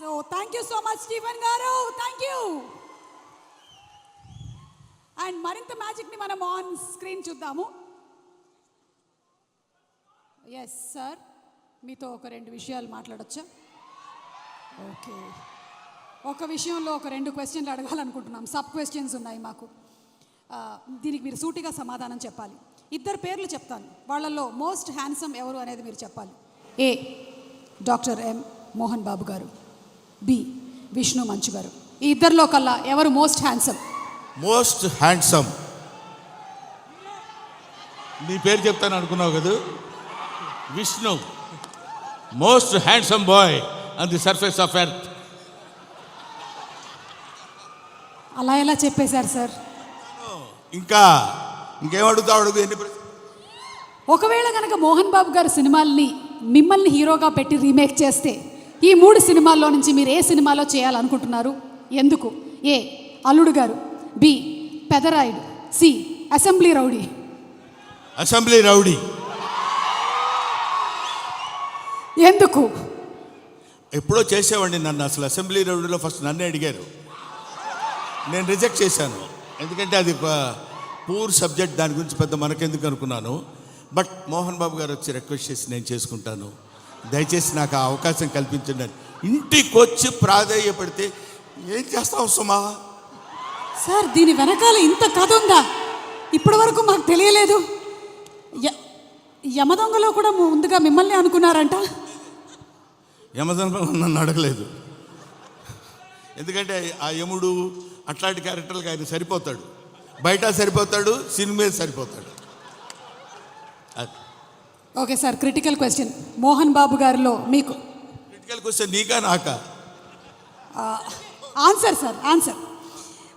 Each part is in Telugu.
So thank you so much Stephen గారు, థ్యాంక్ యూ. అండ్ మరింత మ్యాజిక్ని మనం ఆన్ స్క్రీన్ చూద్దాము. ఎస్ సార్, మీతో ఒక 2 విషయాలు మాట్లాడొచ్చా? ఓకే, ఒక విషయంలో ఒక 2 క్వశ్చన్లు అడగాలనుకుంటున్నాం. సబ్ క్వశ్చన్స్ ఉన్నాయి మాకు. దీనికి మీరు సూటిగా సమాధానం చెప్పాలి. 2 పేర్లు చెప్తాను, వాళ్ళల్లో మోస్ట్ హ్యాండ్సమ్ ఎవరు అనేది మీరు చెప్పాలి. ఏ డాక్టర్ ఎం మోహన్ బాబు గారు, బి విష్ణు మంచు గారు. ఈ 2లో కల్లా ఎవరు మోస్ట్ హ్యాండ్సమ్? మోస్ట్ హ్యాండ్సమ్ నీ పేరు చెప్తాను అనుకున్నావు కదా. Vishnu, most handsome boy on the surface of earth. అలా ఎలా చెప్పేశారు సార్? ఇంకేం అడుగుతావు? ఒకవేళ కనుక మోహన్ బాబు గారు సినిమాల్ని మిమ్మల్ని హీరోగా పెట్టి రీమేక్ చేస్తే ఈ 3 సినిమాల్లో నుంచి మీరు ఏ సినిమాలో చేయాలనుకుంటున్నారు? ఎందుకు? A Alludu Garu, B Pedarayudu, C assembly rowdy. Assembly rowdy. ఎందుకు? ఎప్పుడో చేసేవాడిని నన్ను. అసలు అసెంబ్లీ రౌడీలో ఫస్ట్ నన్నే అడిగారు, నేను రిజెక్ట్ చేశాను. ఎందుకంటే అది పూర్ సబ్జెక్ట్, దాని గురించి పెద్ద మనకెందుకు అనుకున్నాను. బట్ మోహన్ బాబు గారు వచ్చి రిక్వెస్ట్ చేసి నేను చేసుకుంటాను, దయచేసి నాకు ఆ అవకాశం కల్పించండి అని ఇంటికి వచ్చి ప్రాధేయపడితే ఏం చేస్తావు సుమా? సార్, దీని వెనకాల ఇంత కథ ఉందా? ఇప్పటి వరకు మాకు తెలియలేదు. యమదొంగలో కూడా ముందుగా మిమ్మల్ని అనుకున్నారంట. యమదొంగ నన్ను అడగలేదు, ఎందుకంటే ఆ యముడు అట్లాంటి క్యారెక్టర్లకు ఆయన సరిపోతాడు. బయట సరిపోతాడు, సినిమా సరిపోతాడు. Okay sir, critical question. Mohan Babu గారిలో మీకు క్రిటికల్ క్వశ్చన్ నీకా నాకా? Answer sir, answer.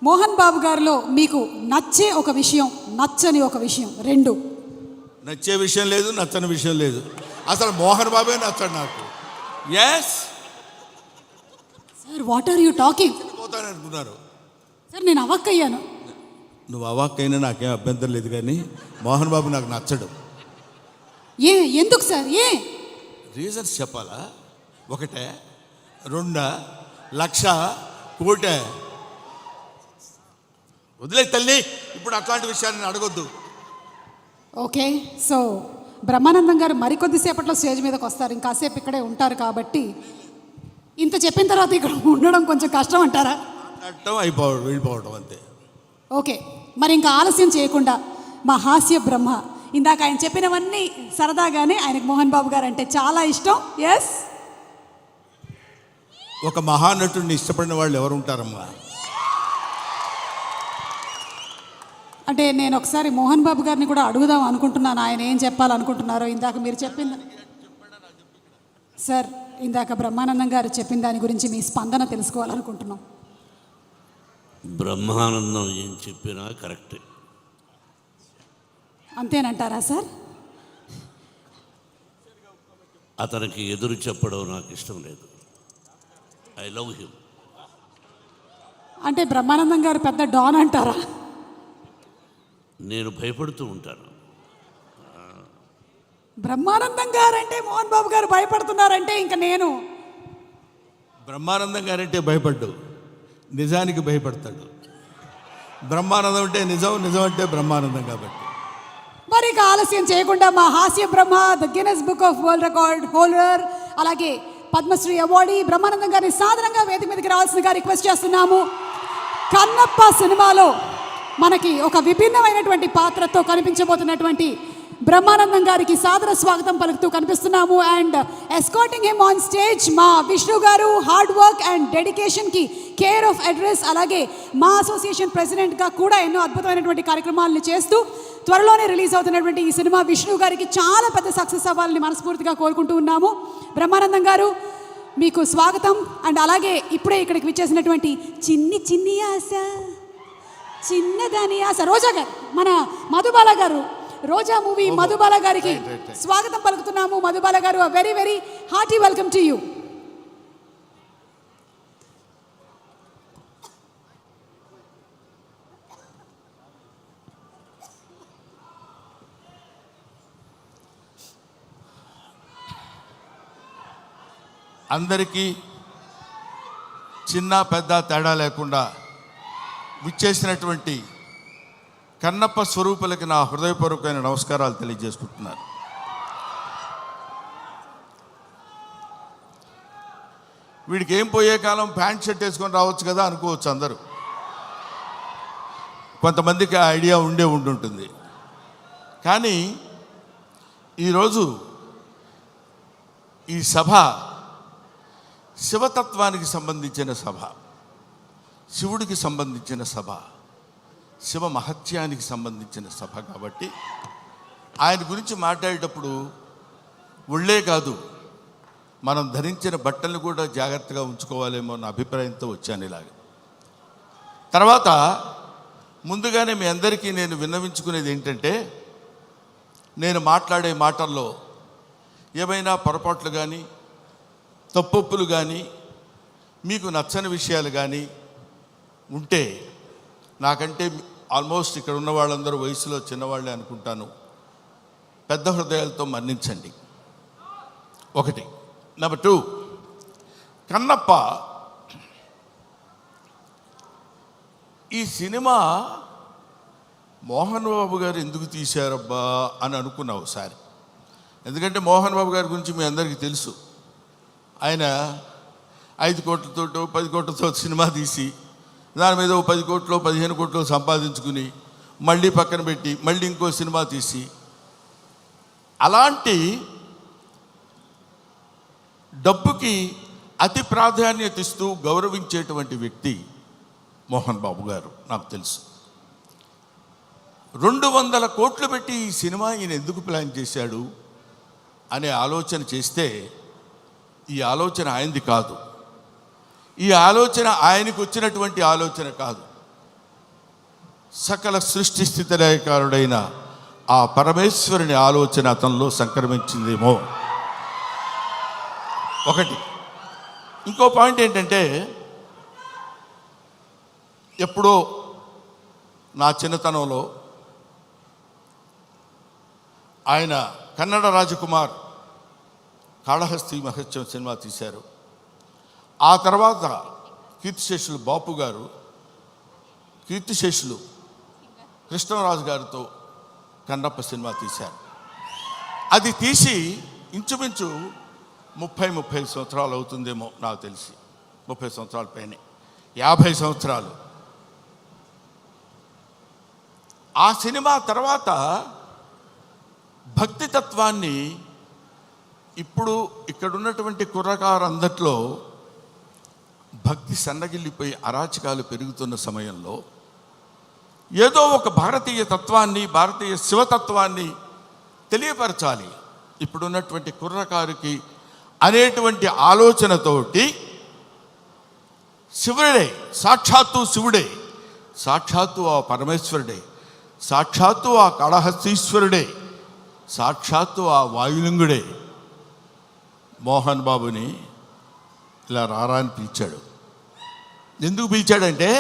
Mohan Babu గారిలో మీకు నచ్చే ఒక విషయం, నచ్చని ఒక విషయం, 2. నచ్చే విషయం లేదు, నచ్చని విషయం లేదు. అసలు మోహన్ బాబే నచ్చాడు నాకు. Yes sir, what are you talking? పోతాను అనుకున్నారు సార్, నేను అవాక్కయ్యాను. నువ్వు అవాక్కైనా నాకేం అభ్యంతరం లేదు, కానీ మోహన్ బాబు నాకు నచ్చడు. ఎందుకు సార్? రీజన్స్ చెప్పాలా? 1, 2, 1,00,000, 1,00,00,000. వదిలే తల్లి, ఇప్పుడు అట్లాంటి విషయాన్ని అడగొద్దు. ఓకే, సో బ్రహ్మానందం గారు మరికొద్దిసేపట్లో స్టేజ్ మీదకి వస్తారు, ఇంకాసేపు ఇక్కడే ఉంటారు. కాబట్టి ఇంత చెప్పిన తర్వాత ఇక్కడ ఉండడం కొంచెం కష్టం అంటారా? వెళ్ళిపోవడం అంతే. ఓకే, మరి ఇంకా ఆలస్యం చేయకుండా మా హాస్య బ్రహ్మ, ఇందాక ఆయన చెప్పినవన్నీ సరదాగానే, ఆయనకు మోహన్ బాబు గారు అంటే చాలా ఇష్టం. ఎస్, ఒక మహానటుడిని ఇష్టపడిన వాళ్ళు ఎవరు ఉంటారమ్మా? అంటే నేను ఒకసారి మోహన్ బాబు గారిని కూడా అడుగుదాం అనుకుంటున్నాను, ఆయన ఏం చెప్పాలనుకుంటున్నారో. ఇందాక మీరు చెప్పింది సార్, ఇందాక బ్రహ్మానందం గారు చెప్పిన దాని గురించి మీ స్పందన తెలుసుకోవాలనుకుంటున్నాం. బ్రహ్మానందం ఏం చెప్పినా కరెక్టే. అంతేనంటారా సార్? అతనికి ఎదురు చెప్పడం నాకు ఇష్టం లేదు. I love him. అంటే బ్రహ్మానందం గారు పెద్ద డాన్ అంటారా? నేను భయపడుతూ ఉంటాను. బ్రహ్మానందం గారు అంటే మోహన్ బాబు గారు భయపడుతున్నారంటే ఇంకా నేను బ్రహ్మానందం గారంటే భయపడ్డు, నిజానికి భయపడతాడు. బ్రహ్మానందం అంటే నిజం, నిజం అంటే బ్రహ్మానందం. కాబట్టి మరి ఇక ఆలస్యం చేయకుండా మా హాస్య బ్రహ్మ, the Guinness book of world record holder, అలాగే పద్మశ్రీ అవార్డీ బ్రహ్మానందం గారిని సాధారణంగా వేదిక మీదకి రావాల్సిందిగా రిక్వెస్ట్ చేస్తున్నాము. కన్నప్ప సినిమాలో మనకి ఒక విభిన్నమైనటువంటి పాత్రతో కనిపించబోతున్నటువంటి బ్రహ్మానందం గారికి సాదర స్వాగతం పలుకుతూ కనిపిస్తున్నాము. And escorting him on stage మా విష్ణు గారు, హార్డ్ వర్క్ అండ్ డెడికేషన్కి కేర్ ఆఫ్ అడ్రస్, అలాగే మా అసోసియేషన్ ప్రెసిడెంట్గా కూడా ఎన్నో అద్భుతమైనటువంటి కార్యక్రమాలను చేస్తూ త్వరలోనే రిలీజ్ అవుతున్నటువంటి ఈ సినిమా విష్ణు గారికి చాలా పెద్ద సక్సెస్ అవ్వాలని మనస్ఫూర్తిగా కోరుకుంటూ ఉన్నాము. బ్రహ్మానందం గారు, మీకు స్వాగతం. అండ్ అలాగే ఇప్పుడే ఇక్కడికి విచ్చేసినటువంటి చిన్ని ఆశ, చిన్నదాని ఆశ రోజా గారు, మన మధుబాల గారు, రోజా మూవీ మధుబాల గారికి స్వాగతం పలుకుతున్నాము. మధుబాల గారు, very very hearty welcome to you. అందరికీ చిన్న పెద్ద తేడా లేకుండా విచ్చేసినటువంటి కన్నప్ప స్వరూపులకి నా హృదయపూర్వకమైన నమస్కారాలు తెలియజేసుకుంటున్నాను. వీడికి ఏం పోయే కాలం ప్యాంట్ షర్ట్ వేసుకొని రావచ్చు కదా అనుకోవచ్చు అందరూ. కొంతమందికి ఆ ఐడియా ఉండుంటుంది. కానీ ఈరోజు ఈ సభ శివతత్వానికి సంబంధించిన సభ, శివుడికి సంబంధించిన సభ, శివ మహత్యానికి సంబంధించిన సభ కాబట్టి ఆయన గురించి మాట్లాడేటప్పుడు ఒళ్ళే కాదు, మనం ధరించిన బట్టలను కూడా జాగ్రత్తగా ఉంచుకోవాలేమో అన్న అభిప్రాయంతో వచ్చాను ఇలాగ. తర్వాత ముందుగానే మీ అందరికీ నేను విన్నవించుకునేది ఏంటంటే, నేను మాట్లాడే మాటల్లో ఏమైనా పొరపాట్లు కానీ తప్పొప్పులు కానీ మీకు నచ్చని విషయాలు కానీ ఉంటే, నాకంటే ఆల్మోస్ట్ ఇక్కడ ఉన్న వాళ్ళందరూ వయసులో చిన్నవాళ్ళే అనుకుంటాను, పెద్ద హృదయాలతో మన్నించండి. ఒకటి. నెంబర్ 2, కన్నప్ప ఈ సినిమా మోహన్ బాబు గారు ఎందుకు తీశారబ్బా అని అనుకున్నా ఒకసారి. ఎందుకంటే మోహన్ బాబు గారి గురించి మీ అందరికీ తెలుసు. ఆయన 5 కోట్లతో 10 కోట్లతో సినిమా తీసి దాని మీద 10 కోట్లు 15 కోట్లు సంపాదించుకుని మళ్ళీ పక్కన పెట్టి మళ్ళీ ఇంకో సినిమా తీసి, అలాంటి డబ్బుకి అతి ప్రాధాన్యత ఇస్తూ గౌరవించేటువంటి వ్యక్తి మోహన్ బాబు గారు. నాకు తెలుసు 200 కోట్లు పెట్టి ఈ సినిమా ఈయన ఎందుకు ప్లాన్ చేశాడు అనే ఆలోచన చేస్తే, ఈ ఆలోచన ఆయనది కాదు, ఈ ఆలోచన ఆయనకు వచ్చినటువంటి ఆలోచన కాదు, సకల సృష్టి స్థితి లయకారుడైన ఆ పరమేశ్వరుని ఆలోచన అతనిలో సంక్రమించిందేమో. ఒకటి. ఇంకో పాయింట్ ఏంటంటే, ఎప్పుడో నా చిన్నతనంలో ఆయన కన్నడ రాజకుమార్ కాళహస్తి మహత్యం సినిమా తీశారు. ఆ తర్వాత కీర్తిశేషులు బాపు గారు, కీర్తిశేషులు కృష్ణరాజు గారితో కన్నప్ప సినిమా తీశారు. అది తీసి ఇంచుమించు 30-35 సంవత్సరాలు అవుతుందేమో నాకు తెలిసి, 30 సంవత్సరాల పైనే, 50 సంవత్సరాలు. ఆ సినిమా తర్వాత భక్తి తత్వాన్ని ఇప్పుడు ఇక్కడ ఉన్నటువంటి కుర్రకారందట్లో భక్తి సన్నగిల్లిపోయి అరాచకాలు పెరుగుతున్న సమయంలో ఏదో ఒక భారతీయ తత్వాన్ని, భారతీయ శివతత్వాన్ని తెలియపరచాలి ఇప్పుడున్నటువంటి కుర్రకారుకి అనేటువంటి ఆలోచనతోటి శివుడే, సాక్షాత్తు శివుడే, సాక్షాత్తు ఆ పరమేశ్వరుడే, సాక్షాత్తు ఆ కాళహస్తీశ్వరుడే, సాక్షాత్తు ఆ వాయులింగుడే మోహన్ బాబుని ఇలా రారా అని పిలిచాడు. ఎందుకు పిలిచాడంటే,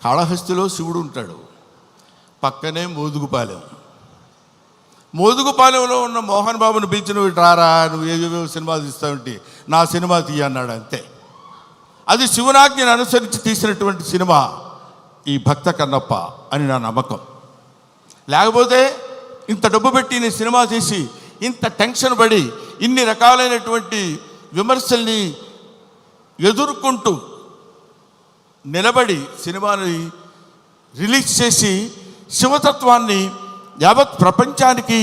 కాళహస్తిలో శివుడు ఉంటాడు, పక్కనే మోదుగుపాలెంలో ఉన్న మోహన్ బాబుని పిలిచి నువ్వు రారా, నువ్వు ఏవేవో సినిమాలు తీస్తావంటే నా సినిమా తీయ అన్నాడు అంతే. అది శివనాజ్ఞను అనుసరించి తీసినటువంటి సినిమా ఈ భక్త కన్నప్ప అని నా నమ్మకం. లేకపోతే ఇంత డబ్బు పెట్టి నేను సినిమా తీసి ఇంత టెన్షన్ పడి ఇన్ని రకాలైనటువంటి విమర్శల్ని ఎదుర్కొంటూ నిలబడి సినిమాని రిలీజ్ చేసి శివతత్వాన్ని యావత్ ప్రపంచానికి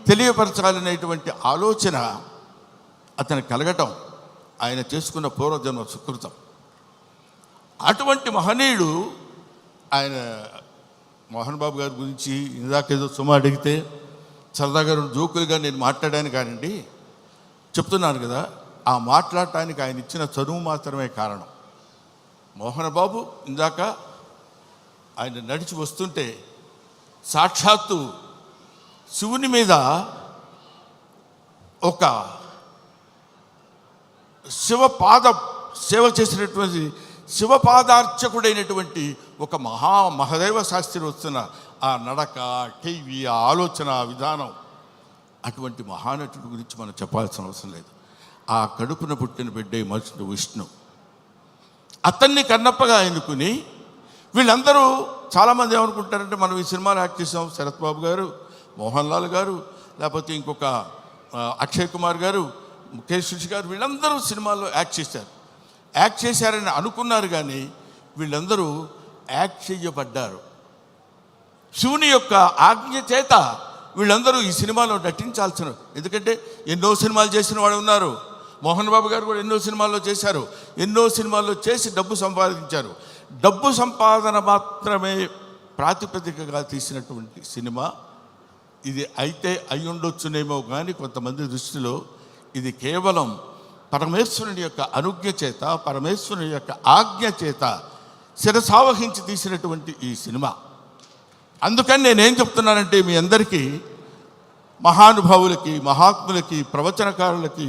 తెలియపరచాలనేటువంటి ఆలోచన అతను కలగటం ఆయన చేసుకున్న పూర్వజన్మ సుకృతం. అటువంటి మహనీయుడు ఆయన. మోహన్ బాబు గారి గురించి ఇందాకేదో సుమా అడిగితే సరదాగా 2 జోకులుగా నేను మాట్లాడాను కానివ్వండి, చెప్తున్నాను కదా, ఆ మాట్లాడటానికి ఆయన ఇచ్చిన చదువు మాత్రమే కారణం. మోహన్ బాబు ఇందాక ఆయన నడిచి వస్తుంటే సాక్షాత్తు శివుని మీద ఒక శివపాద సేవ చేసినటువంటి శివపాదార్చకుడైనటువంటి ఒక మహదేవ శాస్త్రి వస్తున్న ఆ నడక, టీవీ, ఆ ఆలోచన విధానం, అటువంటి మహానటుడి గురించి మనం చెప్పాల్సిన అవసరం లేదు. ఆ కడుపున పుట్టిన బిడ్డే మనుషుడు విష్ణు. అతన్ని కన్నప్పగా ఎన్నుకుని వీళ్ళందరూ చాలామంది ఏమనుకుంటారంటే మనం ఈ సినిమాలో యాక్ట్ చేసాం, శరత్ బాబు గారు, మోహన్ లాల్ గారు, లేకపోతే ఇంకొక అక్షయ్ కుమార్ గారు, ముఖేష్ ఋషి గారు, వీళ్ళందరూ సినిమాలో యాక్ట్ చేశారని అనుకున్నారు. కానీ వీళ్ళందరూ యాక్ట్ చేయబడ్డారు. శివుని యొక్క ఆజ్ఞ చేత వీళ్ళందరూ ఈ సినిమాలో నటించాల్సిన, ఎందుకంటే ఎన్నో సినిమాలు చేసిన వాళ్ళు ఉన్నారు. మోహన్ బాబు గారు కూడా ఎన్నో సినిమాల్లో చేశారు. ఎన్నో సినిమాల్లో చేసి డబ్బు సంపాదించారు. డబ్బు సంపాదన మాత్రమే ప్రాతిపదికగా తీసినటువంటి సినిమా ఇది. అయితే అయి ఉండొచ్చునేమో కానీ కొంతమంది దృష్టిలో ఇది కేవలం పరమేశ్వరుని యొక్క అనుజ్ఞ చేత, పరమేశ్వరుని యొక్క ఆజ్ఞ చేత శిరసావహించి తీసినటువంటి ఈ సినిమా. అందుకని నేనేం చెప్తున్నానంటే మీ అందరికీ, మహానుభావులకి, మహాత్ములకి, ప్రవచనకారులకి,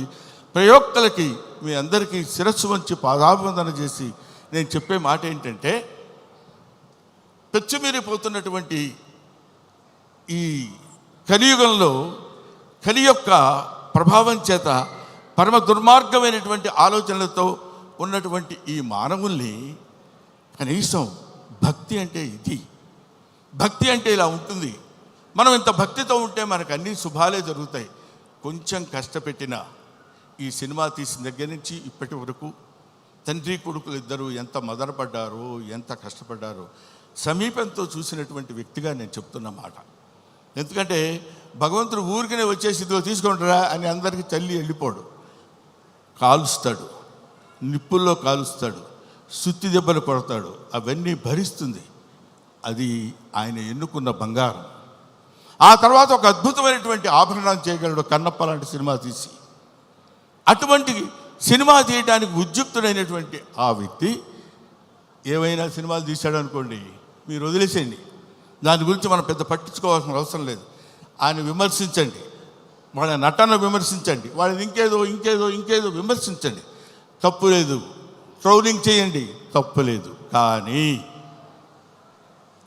ప్రయోక్తలకి మీ అందరికీ శిరస్సు వంచి పాదాభివందన చేసి నేను చెప్పే మాట ఏంటంటే, పెచ్చుమీరిపోతున్నటువంటి ఈ కలియుగంలో కలి యొక్క ప్రభావం చేత పరమ దుర్మార్గమైనటువంటి ఆలోచనలతో ఉన్నటువంటి ఈ మానవుల్ని కనీసం భక్తి అంటే ఇది, భక్తి అంటే ఇలా ఉంటుంది. మనం ఇంత భక్తితో ఉంటే మనకు అన్ని శుభాలే జరుగుతాయి. కొంచెం కష్టపెట్టిన ఈ సినిమా తీసిన దగ్గర నుంచి ఇప్పటి వరకు తండ్రి కొడుకులు ఇద్దరు ఎంత మదనపడ్డారో, ఎంత కష్టపడ్డారో సమీపంతో చూసినటువంటి వ్యక్తిగా నేను చెప్తున్న మాట. ఎందుకంటే భగవంతుడు ఊరికనే వచ్చేసి ఇదిగో తీసుకుంటారా అని అందరికీ తల్లి వెళ్ళిపోడు. కాలుస్తాడు, నిప్పుల్లో కాలుస్తాడు, సుత్తి దెబ్బలు కొడతాడు, అవన్నీ భరిస్తుంది. అది ఆయన ఎన్నుకున్న బంగారం. ఆ తర్వాత ఒక అద్భుతమైనటువంటి ఆభరణం చేయగలడు కన్నప్ప లాంటి సినిమా తీసి. అటువంటి సినిమా తీయడానికి ఉద్యుక్తుడైనటువంటి ఆ వ్యక్తి ఏవైనా సినిమాలు తీశాడు అనుకోండి, మీరు వదిలేసేయండి, దాని గురించి మనం పెద్ద పట్టించుకోవాల్సిన అవసరం లేదు. ఆయన విమర్శించండి, వాళ్ళ నటన విమర్శించండి, వాళ్ళని ఇంకేదో విమర్శించండి, తప్పు లేదు. ట్రోలింగ్ చేయండి, తప్పు లేదు. కానీ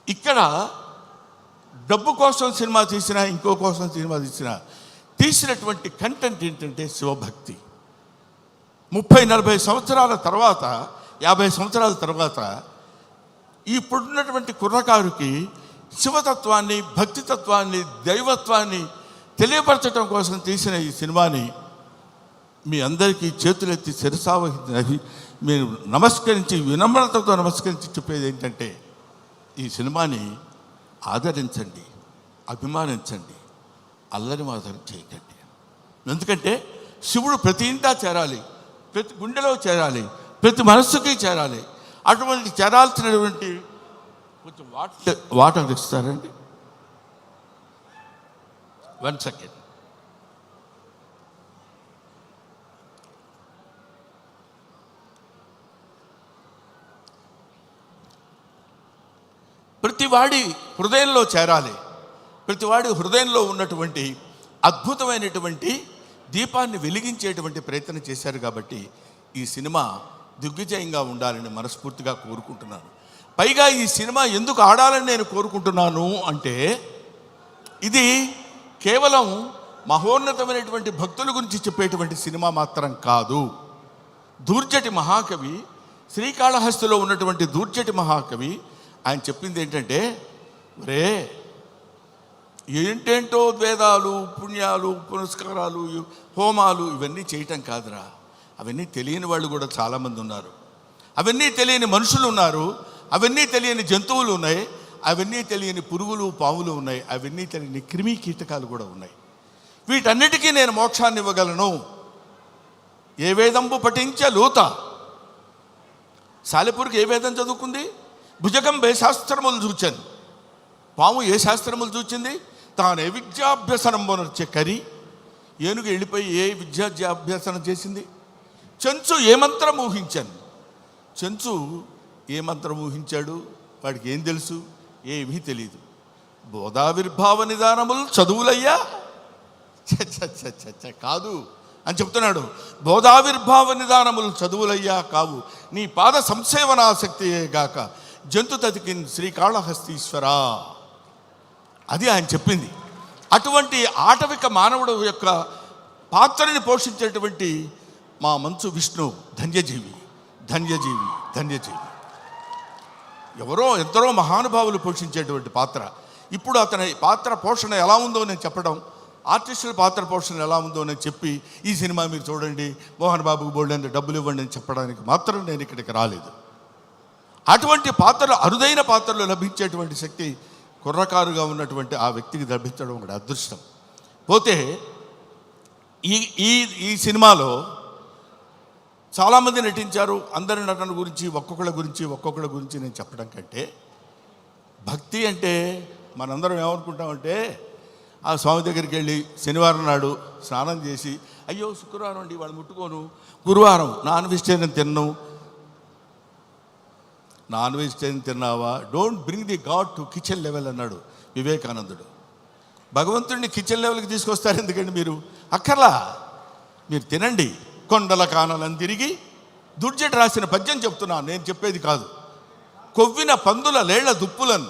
ఇక్కడ డబ్బు కోసం సినిమా తీసినా, ఇంకో కోసం సినిమా తీసినటువంటి కంటెంట్ ఏంటంటే శివభక్తి. 30-40 సంవత్సరాల తర్వాత, 50 సంవత్సరాల తర్వాత ఇప్పుడున్నటువంటి కుర్రకారుకి శివతత్వాన్ని, భక్తితత్వాన్ని, దైవత్వాన్ని తెలియపరచడం కోసం తీసిన ఈ సినిమాని మీ అందరికీ చేతులెత్తి శిరసావహించి మీరు నమస్కరించి, వినమ్రతతో నమస్కరించి చెప్పేది ఏంటంటే, ఈ సినిమాని ఆదరించండి, అభిమానించండి, అల్లరి మాత్రం చేయకండి. ఎందుకంటే శివుడు ప్రతి ఇంటా చేరాలి, ప్రతి గుండెలో చేరాలి, ప్రతి మనస్సుకి చేరాలి. అటువంటి చేరాల్సినటువంటి కొంచెం వాటర్ ఇస్తారండి. 1 సెకండ్. ప్రతివాడి హృదయంలో చేరాలి. ప్రతివాడి హృదయంలో ఉన్నటువంటి అద్భుతమైనటువంటి దీపాన్ని వెలిగించేటువంటి ప్రయత్నం చేశారు. కాబట్టి ఈ సినిమా దిగ్విజయంగా ఉండాలని మనస్ఫూర్తిగా కోరుకుంటున్నాను. పైగా ఈ సినిమా ఎందుకు ఆడాలని నేను కోరుకుంటున్నాను అంటే, ఇది కేవలం మహోన్నతమైనటువంటి భక్తుల గురించి చెప్పేటువంటి సినిమా మాత్రం కాదు. దూర్జటి మహాకవి, శ్రీకాళహస్తిలో ఉన్నటువంటి దూర్జటి మహాకవి ఆయన చెప్పింది ఏంటంటే, రే ఏంటేంటో వేదాలు, పుణ్యాలు, పునస్కారాలు, హోమాలు ఇవన్నీ చేయటం కాదురా. అవన్నీ తెలియని వాళ్ళు కూడా చాలామంది ఉన్నారు. అవన్నీ తెలియని మనుషులు ఉన్నారు. అవన్నీ తెలియని జంతువులు ఉన్నాయి. అవన్నీ తెలియని పురుగులు, పాములు ఉన్నాయి. అవన్నీ తెలియని క్రిమి కీటకాలు కూడా ఉన్నాయి. వీటన్నిటికీ నేను మోక్షాన్ని ఇవ్వగలను. ఏ వేదంబు పఠించే లోత. సాలెపురికి ఏ వేదం చదువుకుంది? భుజగం ఏ శాస్త్రములు చూచాను. పాము ఏ శాస్త్రములు చూచింది? తాను ఏ విద్యాభ్యసనం వచ్చే కరి. ఏనుగు వెళ్ళిపోయి ఏ విద్యాభ్యాసనం చేసింది? చెంచు ఏ మంత్రం ఊహించాను. చెంచు ఏ మంత్రం ఊహించాడు? వాడికి ఏం తెలుసు? ఏమీ తెలియదు. బోధావిర్భావ నిదానములు చదువులయ్యా కాదు అని చెప్తున్నాడు. బోధావిర్భావ నిదానములు చదువులయ్యా కావు, నీ పాద సంసేవనాసక్తియే గాక జంతు తతికిన్ శ్రీకాళహస్తీశ్వరా. అది ఆయన చెప్పింది. అటువంటి ఆటవిక మానవుడు యొక్క పాత్రని పోషించేటువంటి మా మంచు విష్ణు ధన్యజీవి. ధన్యజీవి. ఎందరో మహానుభావులు పోషించేటువంటి పాత్ర. ఇప్పుడు అతని పాత్ర పోషణ ఎలా ఉందో నేను చెప్పడం, ఆర్టిస్టుల పాత్ర పోషణ ఎలా ఉందో నేను చెప్పి ఈ సినిమా మీరు చూడండి, మోహన్ బాబుకు బోల్డెంత డబ్బులు ఇవ్వండి అని చెప్పడానికి మాత్రం నేను ఇక్కడికి రాలేదు. అటువంటి పాత్రలు, అరుదైన పాత్రలు లభించేటువంటి శక్తి కుర్రకారుగా ఉన్నటువంటి ఆ వ్యక్తికి లభించడం ఒకటి అదృష్టం. పోతే ఈ సినిమాలో చాలామంది నటించారు. అందరి నటన గురించి ఒక్కొక్కళ్ళ గురించి నేను చెప్పడం కంటే, భక్తి అంటే మనందరం ఏమనుకుంటామంటే, ఆ స్వామి దగ్గరికి వెళ్ళి శనివారం నాడు స్నానం చేసి, అయ్యో శుక్రవారం అండి వాళ్ళు ముట్టుకోను, గురువారం నాన్ వెజిటేరియన్ తిన్నావా, don't bring the God to kitchen level అన్నాడు వివేకానందుడు. భగవంతుడిని కిచెన్ లెవెల్కి తీసుకొస్తారు ఎందుకండి మీరు? అక్కర్లా, మీరు తినండి. కొండల కానలను తిరిగి దుర్జట రాసిన పద్యం చెప్తున్నా, నేను చెప్పేది కాదు. కొవ్విన పందుల లేళ్ల దుప్పులను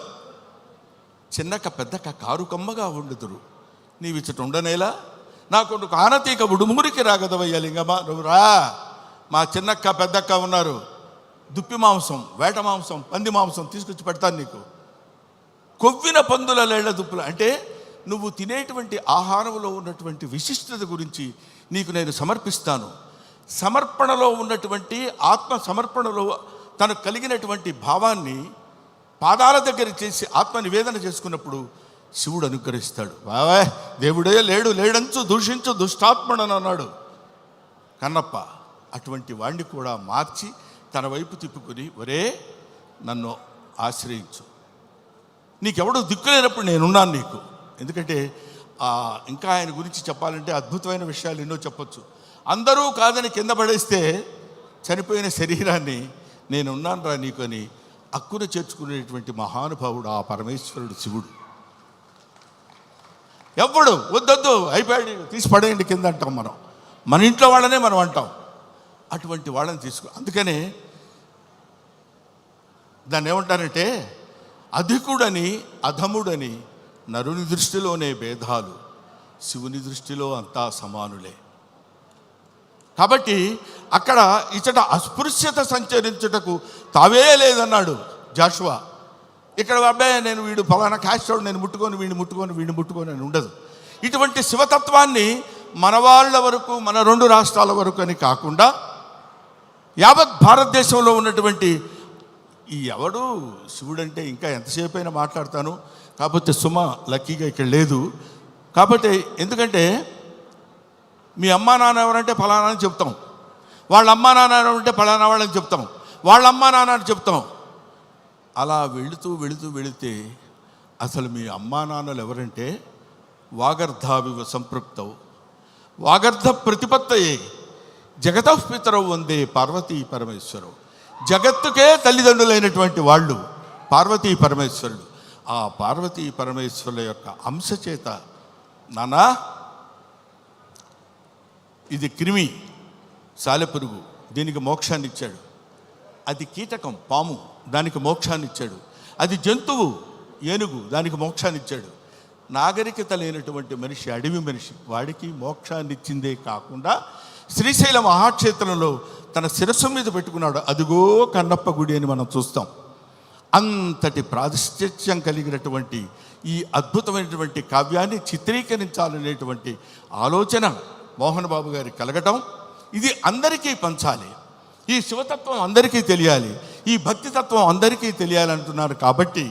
చిన్నక పెద్దక కారు కమ్మగా ఉండుదురు, నీవిచ్చట ఉండనేలా నా కొడుకు ఆనతీక ఉడుమూరికి రాగదవయ్య లింగమా, నువ్వు రా. మా చిన్నక్క పెద్దక్క ఉన్నారు, దుప్పి మాంసం, వేట మాంసం, పంది మాంసం తీసుకొచ్చి పెడతాను నీకు. కొవ్విన పందుల లేళ్ల దుప్పులు అంటే నువ్వు తినేటువంటి ఆహారంలో ఉన్నటువంటి విశిష్టత గురించి నీకు నేను సమర్పిస్తాను. సమర్పణలో ఉన్నటువంటి ఆత్మ సమర్పణలో తనకు కలిగినటువంటి భావాన్ని పాదాల దగ్గర చేసి ఆత్మ నివేదన చేసుకున్నప్పుడు శివుడు అనుగ్రహిస్తాడు. బావా దేవుడే లేడంచు దూషించు దుష్టాత్మడని అన్నాడు కన్నప్ప. అటువంటి వాణ్ణి కూడా మార్చి తన వైపు తిప్పుకొని, ఒరే నన్ను ఆశ్రయించు, నీకెవడో దిక్కు లేనప్పుడు నేనున్నాను నీకు. ఎందుకంటే ఇంకా ఆయన గురించి చెప్పాలంటే అద్భుతమైన విషయాలు ఎన్నో చెప్పొచ్చు. అందరూ కాదని కింద పడేస్తే చనిపోయిన శరీరాన్ని నేనున్నాను రా నీకు అని అక్కున చేర్చుకునేటువంటి మహానుభావుడు ఆ పరమేశ్వరుడు శివుడు. ఎవ్వడు వద్దొద్దు అయిపోయాడు తీసి పడేయండి కింద అంటాం మనం, మన ఇంట్లో వాళ్ళనే మనం అంటాం. అటువంటి వాళ్ళని అందుకనే దాన్ని ఏమంటారంటే, అధికుడని అధముడని నరుని దృష్టిలోనే భేదాలు, శివుని దృష్టిలో అంతా సమానులే. కాబట్టి అక్కడ ఇచ్చట అస్పృశ్యత సంచరించుటకు తావే లేదన్నాడు జాషువా. ఇక్కడ అబ్బాయి నేను వీడు ఫలానా క్యాస్ట్ నేను వీడిని ముట్టుకొని అని ఉండదు. ఇటువంటి శివతత్వాన్ని మన వాళ్ళ వరకు, మన 2 రాష్ట్రాల వరకు అని కాకుండా యావత్ భారతదేశంలో ఉన్నటువంటి ఎవడు శివుడంటే ఇంకా ఎంతసేపు అయినా మాట్లాడతాను. కాకపోతే సుమ లక్కీగా ఇక్కడ లేదు. కాబట్టి ఎందుకంటే మీ అమ్మా నాన్న ఎవరంటే ఫలానా అని చెప్తాం, వాళ్ళ అమ్మా నాన్న ఎవరంటే ఫలానా వాళ్ళని చెప్తాం, వాళ్ళ అమ్మా నాన్న అని చెప్తాం. అలా వెళితే అసలు మీ అమ్మా నాన్నలు ఎవరంటే వాగర్ధావివ సంపృక్తవు వాగర్ధ ప్రతిపత్తయే జగతః పితరవు వందే పార్వతీ పరమేశ్వరవు. జగత్తుకే తల్లిదండ్రులైనటువంటి వాళ్ళు పార్వతీ పరమేశ్వరుడు. ఆ పార్వతీ పరమేశ్వరుల యొక్క అంశచేత, నానా ఇది క్రిమి సాలెపురుగు, దీనికి మోక్షాన్ని ఇచ్చాడు. అది కీటకం పాము, దానికి మోక్షాన్ని ఇచ్చాడు. అది జంతువు ఏనుగు, దానికి మోక్షాన్ని ఇచ్చాడు. నాగరికత లేనటువంటి మనిషి, అడవి మనిషి, వాడికి మోక్షాన్ని ఇచ్చిందే కాకుండా శ్రీశైల మహాక్షేత్రంలో తన శిరస్సు మీద పెట్టుకున్నాడు. అదిగో కన్నప్ప గుడి అని మనం చూస్తాం. అంతటి ప్రాతిష్ఠ్యం కలిగినటువంటి ఈ అద్భుతమైనటువంటి కావ్యాన్ని చిత్రీకరించాలనేటువంటి ఆలోచన మోహన్ బాబు గారి కలగటం, ఇది అందరికీ పంచాలి. ఈ శివతత్వం అందరికీ తెలియాలి, ఈ భక్తితత్వం అందరికీ తెలియాలంటున్నారు. కాబట్టి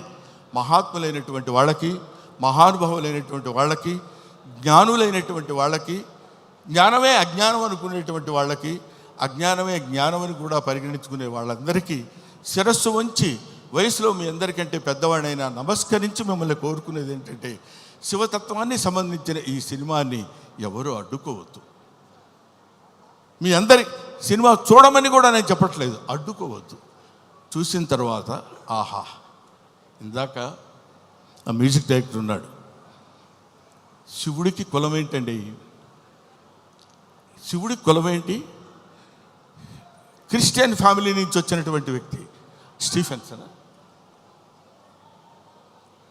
మహాత్ములైనటువంటి వాళ్ళకి, మహానుభావులైనటువంటి వాళ్ళకి, జ్ఞానులైనటువంటి వాళ్ళకి, జ్ఞానమే అజ్ఞానం అనుకునేటువంటి వాళ్ళకి, అజ్ఞానమే జ్ఞానం అని కూడా పరిగణించుకునే వాళ్ళందరికీ శిరస్సు వంచి, వయసులో మీ అందరికంటే పెద్దవాడైనా నమస్కరించి మిమ్మల్ని కోరుకునేది ఏంటంటే, శివతత్వాన్ని సంబంధించిన ఈ సినిమాని ఎవరూ అడ్డుకోవద్దు. మీ అందరి సినిమా చూడమని కూడా నేను చెప్పట్లేదు, అడ్డుకోవద్దు. చూసిన తర్వాత ఆహా, ఇందాక ఆ మ్యూజిక్ డైరెక్టర్ ఉన్నాడు, శివుడికి కులం ఏంటండి? శివుడికి కులం ఏంటి? క్రిస్టియన్ ఫ్యామిలీ నుంచి వచ్చినటువంటి వ్యక్తి స్టీఫెన్సన్.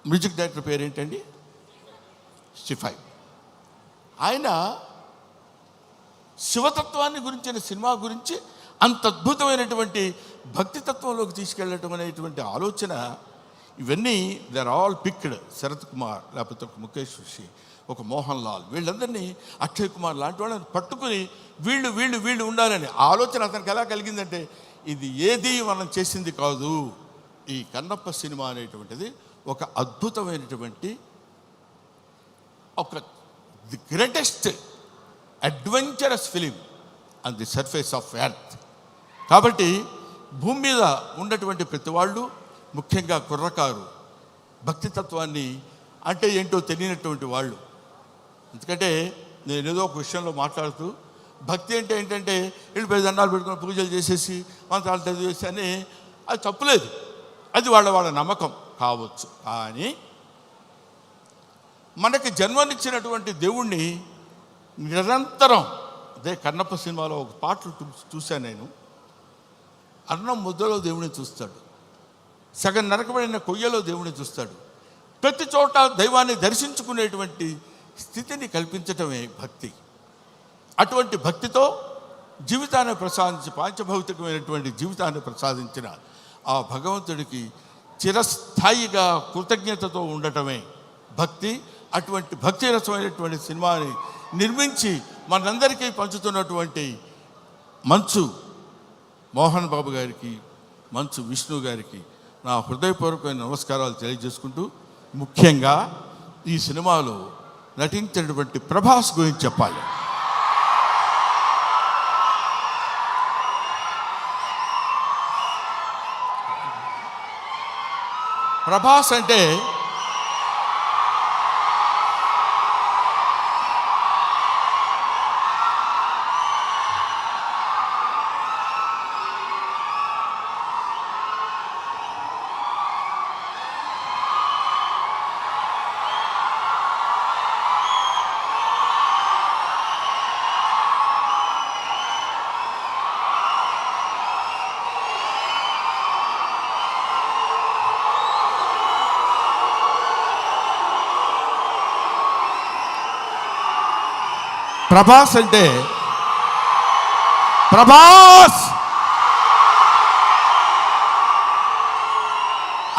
మ్యూజిక్ డైరెక్టర్ పేరు ఏంటండి? స్టిఫై. ఆయన శివతత్వాన్ని గురించిన సినిమా గురించి అంత అద్భుతమైనటువంటి భక్తితత్వంలోకి తీసుకెళ్ళటం అనేటువంటి ఆలోచన, ఇవన్నీ they are all picked. Sarath Kumar, లేకపోతే ఒక ముఖేష్ ఋషి, ఒక మోహన్ లాల్, వీళ్ళందరినీ, అక్షయ్ కుమార్ లాంటి వాళ్ళని పట్టుకుని వీళ్ళు వీళ్ళు వీళ్ళు ఉండాలని ఆలోచన అతనికి ఎలా కలిగిందంటే, ఇది ఏది మనం చేసింది కాదు, ఈ కన్నప్ప సినిమా అనేటువంటిది ఒక అద్భుతమైనటువంటి, ఒక the greatest adventurous film on the surface of earth. కాబట్టి భూమి మీద ఉన్నటువంటి ప్రతి వాళ్ళు, ముఖ్యంగా కుర్రకారు, భక్తితత్వాన్ని అంటే ఏంటో తెలియనటువంటి వాళ్ళు. ఎందుకంటే నేను ఏదో ఒక విషయంలో మాట్లాడుతూ, భక్తి అంటే ఏంటంటే వెళ్ళిపోయి దండాలు పెట్టుకుని పూజలు చేసేసి మంత్రాలు చదివేసి అని, అది తప్పులేదు, అది వాళ్ళ నమ్మకం కావచ్చు. కానీ మనకి జన్మనిచ్చినటువంటి దేవుణ్ణి నిరంతరం, అదే కన్నప్ప సినిమాలో ఒక పాటలు చూశాను నేను, అన్నం ముద్దలో దేవుని చూస్తాడు, సగం నరకబడిన కొయ్యలో దేవుని చూస్తాడు, ప్రతి చోట దైవాన్ని దర్శించుకునేటువంటి స్థితిని కల్పించటమే భక్తి. అటువంటి భక్తితో జీవితాన్ని ప్రసాదించి, పాంచభౌతికమైనటువంటి జీవితాన్ని ప్రసాదించిన ఆ భగవంతుడికి చిరస్థాయిగా కృతజ్ఞతతో ఉండటమే భక్తి. అటువంటి భక్తి రసమైనటువంటి సినిమాని నిర్మించి మనందరికీ పంచుతున్నటువంటి మంచు మోహన్ బాబు గారికి, మంచు విష్ణు గారికి నా హృదయపూర్వకమైన నమస్కారాలు తెలియజేసుకుంటూ, ముఖ్యంగా ఈ సినిమాలో నటించినటువంటి ప్రభాస్ గురించి చెప్పాలి. ప్రభాస్ అంటే ప్రభాస్ అంటే ప్రభాస్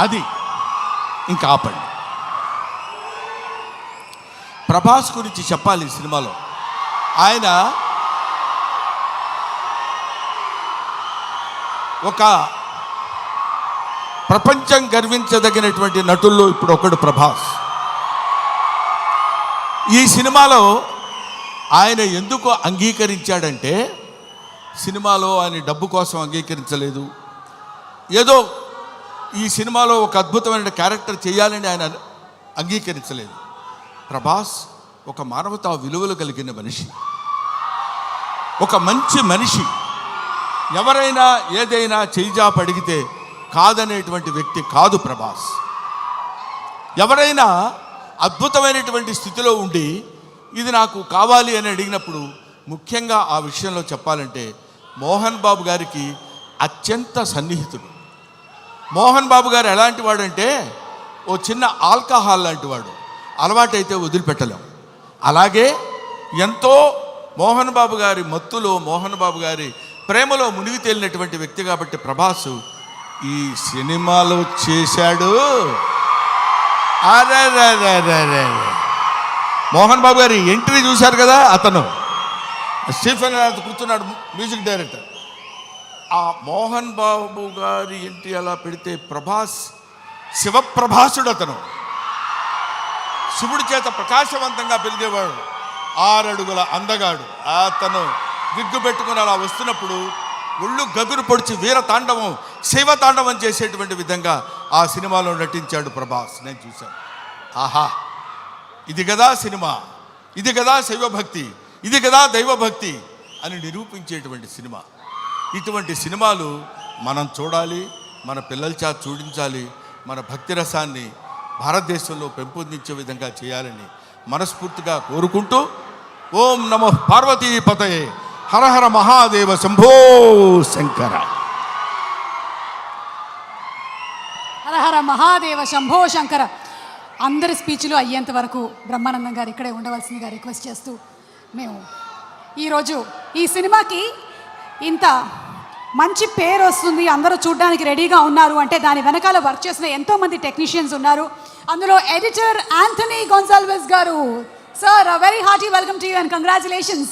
అది ఇంకా ఆపండి. ప్రభాస్ గురించి చెప్పాలి. ఈ సినిమాలో ఆయన ఒక ప్రపంచం గర్వించదగినటువంటి నటుల్లో ఇప్పుడు ఒకడు ప్రభాస్. ఈ సినిమాలో ఆయన ఎందుకు అంగీకరించాడంటే, సినిమాలో ఆయన డబ్బు కోసం అంగీకరించలేదు, ఏదో ఈ సినిమాలో ఒక అద్భుతమైన క్యారెక్టర్ చేయాలని ఆయన అంగీకరించలేదు. ప్రభాస్ ఒక మానవతా విలువలు కలిగిన మనిషి, ఒక మంచి మనిషి. ఎవరైనా ఏదైనా చేయిజాప అడిగితే కాదనేటువంటి వ్యక్తి కాదు ప్రభాస్. ఎవరైనా అద్భుతమైనటువంటి స్థితిలో ఉండి ఇది నాకు కావాలి అని అడిగినప్పుడు, ముఖ్యంగా ఆ విషయంలో చెప్పాలంటే మోహన్ బాబు గారికి అత్యంత సన్నిహితుడు. మోహన్ బాబు గారు ఎలాంటి వాడంటే, ఓ చిన్న ఆల్కహాల్ లాంటి వాడు, అలవాటైతే వదిలిపెట్టలేం. అలాగే ఎంతో మోహన్ బాబు గారి మత్తులో, మోహన్ బాబు గారి ప్రేమలో మునిగి తేలినటువంటి వ్యక్తి. కాబట్టి ప్రభాస్ ఈ సినిమాలో చేశాడు. అరే మోహన్ బాబు గారి ఎంట్రీ చూశారు కదా, అతను స్టీఫెన్ కూర్చున్నాడు, మ్యూజిక్ డైరెక్టర్. ఆ మోహన్ బాబు గారి ఎంట్రీ అలా పెడితే ప్రభాస్ శివప్రభాసుడు. అతను శివుడి చేత ప్రకాశవంతంగా పెరిగేవాడు, 6 అడుగుల అందగాడు. అతను విగ్గు పెట్టుకుని అలా వస్తున్నప్పుడు ఒళ్ళు గగురు పొడిచి వీర తాండవం, శైవ తాండవం చేసేటువంటి విధంగా ఆ సినిమాలో నటించాడు ప్రభాస్. నేను చూశాను. ఆహా, ఇది కదా సినిమా, ఇది కదా శైవభక్తి, ఇది కదా దైవభక్తి అని నిరూపించేటువంటి సినిమా. ఇటువంటి సినిమాలు మనం చూడాలి, మన పిల్లల చేత చూడించాలి. మన భక్తి రసాన్ని భారతదేశంలో పెంపొందించే విధంగా చేయాలని మనస్ఫూర్తిగా కోరుకుంటూ, ఓం నమో పార్వతీపతయే, హర హర మహాదేవ, శంభో శంకర. హర హర మహాదేవ, శంభో శంకర. అందరి స్పీచ్లు అయ్యేంత వరకు బ్రహ్మానందం గారు ఇక్కడే ఉండవలసిందిగా రిక్వెస్ట్ చేస్తూ, మేము ఈరోజు ఈ సినిమాకి ఇంత మంచి పేరు వస్తుంది, అందరూ చూడడానికి రెడీగా ఉన్నారు అంటే దాని వెనకాల వర్క్ చేసిన ఎంతోమంది టెక్నీషియన్స్ ఉన్నారు. అందులో ఎడిటర్ యాంథనీ గొన్సాల్వెస్ గారు. Sir, very hearty welcome to you and congratulations.